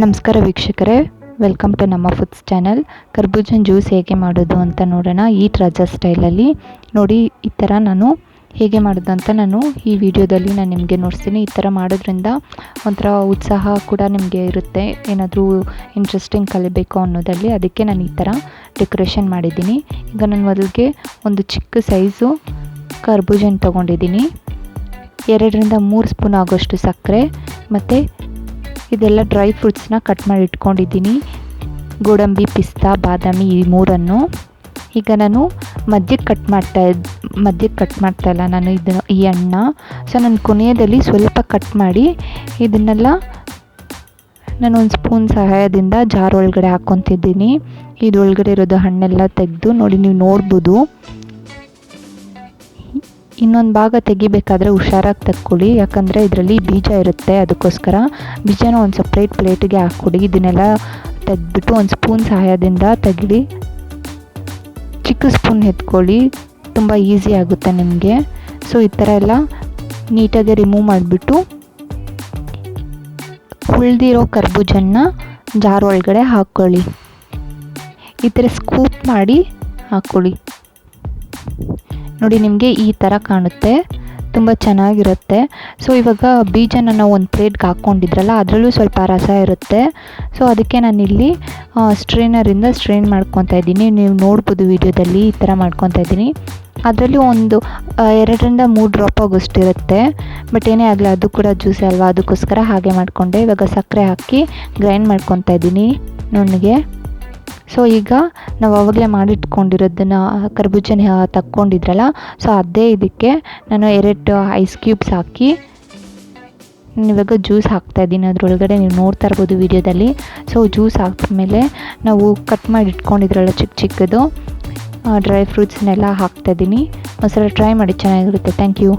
ನಮಸ್ಕಾರ ವೀಕ್ಷಕರೇ, welcome to ನಮ್ಮ ಫುಡ್ಸ್ ಚಾನಲ್. ಕರ್ಬೂಜನ್ ಜ್ಯೂಸ್ ಹೇಗೆ ಮಾಡೋದು ಅಂತ ನೋಡೋಣ. ಈ ರಜಾ ಸ್ಟೈಲಲ್ಲಿ ನೋಡಿ, ಈ ಥರ ನಾನು ಹೇಗೆ ಮಾಡೋದು ಅಂತ ನಾನು ಈ ವಿಡಿಯೋದಲ್ಲಿ ನಾನು ನಿಮಗೆ ನೋಡಿಸ್ತೀನಿ. ಈ ಥರ ಮಾಡೋದ್ರಿಂದ ಒಂಥರ ಉತ್ಸಾಹ ಕೂಡ ನಿಮಗೆ ಇರುತ್ತೆ, ಏನಾದರೂ ಇಂಟ್ರೆಸ್ಟಿಂಗ್ ಕಲಿಬೇಕು ಅನ್ನೋದಲ್ಲಿ. ಅದಕ್ಕೆ ನಾನು ಈ ಥರ ಡೆಕೋರೇಷನ್ ಮಾಡಿದ್ದೀನಿ. ಈಗ ನಾನು ಮೊದಲಿಗೆ ಒಂದು ಚಿಕ್ಕ ಸೈಜು ಕರ್ಬೂಜನ್ ತೊಗೊಂಡಿದ್ದೀನಿ. 2ರಿಂದ 3 ಸ್ಪೂನ್ ಆಗೋಷ್ಟು ಸಕ್ಕರೆ ಮತ್ತು ಇದೆಲ್ಲ ಡ್ರೈ ಫ್ರೂಟ್ಸ್ನ ಕಟ್ ಮಾಡಿ ಇಟ್ಕೊಂಡಿದ್ದೀನಿ. ಗೋಡಂಬಿ, ಪಿಸ್ತಾ, ಬಾದಾಮಿ ಈ 3 ಈಗ ನಾನು ಮಧ್ಯಕ್ಕೆ ಕಟ್ ಮಾಡ್ತಾ ಇಲ್ಲ ನಾನು ಈ ಹಣ್ಣ. ಸೊ ನಾನು ಕೊನೆಯದಲ್ಲಿ ಸ್ವಲ್ಪ ಕಟ್ ಮಾಡಿ ಇದನ್ನೆಲ್ಲ ನಾನು ಒಂದು ಸ್ಪೂನ್ ಸಹಾಯದಿಂದ ಜಾರ್ ಒಳಗಡೆ ಹಾಕ್ಕೊತಿದ್ದೀನಿ. ಇದರೊಳಗಡೆ ಇರೋದು ಹಣ್ಣೆಲ್ಲ ತೆಗೆದು ನೋಡಿ, ನೀವು ನೋಡ್ಬೋದು. ಇನ್ನೊಂದು ಭಾಗ ತೆಗಿಬೇಕಾದ್ರೆ ಹುಷಾರಾಗಿ ತಕ್ಕೊಳ್ಳಿ, ಯಾಕಂದರೆ ಇದರಲ್ಲಿ ಬೀಜ ಇರುತ್ತೆ. ಅದಕ್ಕೋಸ್ಕರ ಬೀಜನ ಒಂದು ಸಪ್ರೇಟ್ ಪ್ಲೇಟಿಗೆ ಹಾಕ್ಕೊಡಿ. ಇದನ್ನೆಲ್ಲ ತೆಗೆದ್ಬಿಟ್ಟು ಒಂದು ಸ್ಪೂನ್ ಸಹಾಯದಿಂದ ತೆಗೀರಿ. ಚಿಕ್ಕ ಸ್ಪೂನ್ ಎತ್ಕೊಳ್ಳಿ, ತುಂಬ ಈಸಿ ಆಗುತ್ತೆ ನಿಮಗೆ. ಸೊ ಈ ಥರ ಎಲ್ಲ ನೀಟಾಗಿ ರಿಮೂವ್ ಮಾಡಿಬಿಟ್ಟು ಉಳಿದಿರೋ ಕರ್ಬೂಜನ್ನ ಜಾರ್ ಒಳಗಡೆ ಹಾಕ್ಕೊಳ್ಳಿ. ಈ ಥರ ಸ್ಕೂಪ್ ಮಾಡಿ ಹಾಕ್ಕೊಳ್ಳಿ. ನೋಡಿ, ನಿಮಗೆ ಈ ಥರ ಕಾಣುತ್ತೆ, ತುಂಬ ಚೆನ್ನಾಗಿರುತ್ತೆ. ಸೊ ಇವಾಗ ಬೀಜನ ನಾವು ಒಂದು ಪ್ಲೇಟ್ಗೆ ಹಾಕ್ಕೊಂಡಿದ್ರಲ್ಲ, ಅದರಲ್ಲೂ ಸ್ವಲ್ಪ ರಸ ಇರುತ್ತೆ. ಸೊ ಅದಕ್ಕೆ ನಾನಿಲ್ಲಿ ಸ್ಟ್ರೈನರಿಂದ ಸ್ಟ್ರೈನ್ ಮಾಡ್ಕೊತಾ ಇದ್ದೀನಿ. ನೀವು ನೋಡ್ಬೋದು ವಿಡಿಯೋದಲ್ಲಿ ಈ ಥರ ಮಾಡ್ಕೊತಾ ಇದ್ದೀನಿ. ಅದರಲ್ಲಿ ಒಂದು 2ರಿಂದ 3 ಡ್ರಾಪ್ ಆಗೋಷ್ಟಿರುತ್ತೆ. ಬಟ್ ಏನೇ ಆಗಲಿ, ಅದು ಕೂಡ ಜ್ಯೂಸ್ ಅಲ್ವಾ, ಅದಕ್ಕೋಸ್ಕರ ಹಾಗೆ ಮಾಡಿಕೊಂಡೆ. ಇವಾಗ ಸಕ್ಕರೆ ಹಾಕಿ ಗ್ರೈಂಡ್ ಮಾಡ್ಕೊತಾ ಇದ್ದೀನಿ ನುಣ್ಣಗೆ. ಸೊ ಈಗ ನಾವು ಆವಾಗಲೇ ಮಾಡಿಟ್ಕೊಂಡಿರೋದನ್ನು ಕರ್ಬೂಜನ ತಕ್ಕೊಂಡಿದ್ರಲ್ಲ, ಸೊ ಅದೇ ಇದಕ್ಕೆ ನಾನು 2 ಐಸ್ ಕ್ಯೂಬ್ಸ್ ಹಾಕಿ ಇವಾಗ ಜ್ಯೂಸ್ ಹಾಕ್ತಾಯಿದ್ದೀನಿ. ಅದರೊಳಗಡೆ ನೀವು ನೋಡ್ತಾ ಇರ್ಬೋದು ವಿಡಿಯೋದಲ್ಲಿ. ಸೊ ಜ್ಯೂಸ್ ಹಾಕಿದ್ಮೇಲೆ ನಾವು ಕಟ್ ಮಾಡಿ ಇಟ್ಕೊಂಡಿದ್ರಲ್ಲ ಚಿಕ್ಕದು ಡ್ರೈ ಫ್ರೂಟ್ಸ್ನೆಲ್ಲ ಹಾಕ್ತಾಯಿದ್ದೀನಿ. ಒಂದ್ಸಲ ಟ್ರೈ ಮಾಡಿ, ಚೆನ್ನಾಗಿರುತ್ತೆ. Thank you.